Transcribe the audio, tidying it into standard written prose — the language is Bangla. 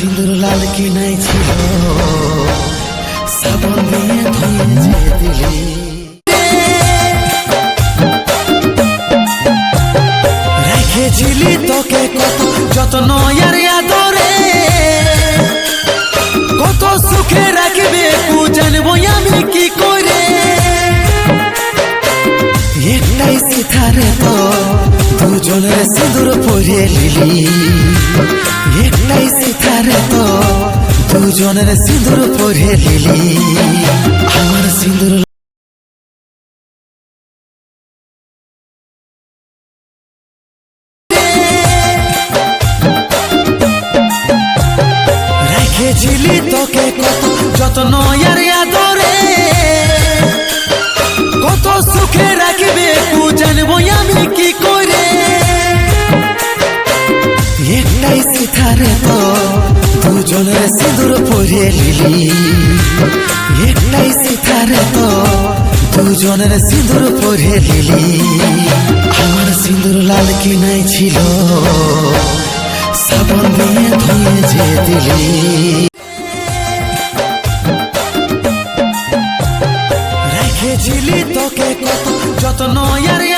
সিঁদুর লাল কি নাই ছিল সাবন দিয়ে ধুয়ে যে দিলি রেখেছিলি তোকে কত যত্ন আর আদরে কত সুখে রাখবে কু জানবো আমি কি করে একটাই সিথারে তো দুজনের সিঁদুর পরে লিলি একটাই সিথারে তো দুজনের সিঁদুর পরে লিলি আমার সিঁদুর রেখেছিলি তোকে কত যত্ন আর আদরে কত সুখে রাখবে কু জানবো আমি কি করে একটাই সিথারে তো দুজনের সিঁদুর পরে লিলি একটাই সিথারে তো দুজনের সিঁদুর পরে লিলি আমার সিঁদুর লাল কি নাই ছিল সাবন দিয়ে ধুয়ে যে দিলি রেখেছিলি তোকে কত যত্ন আর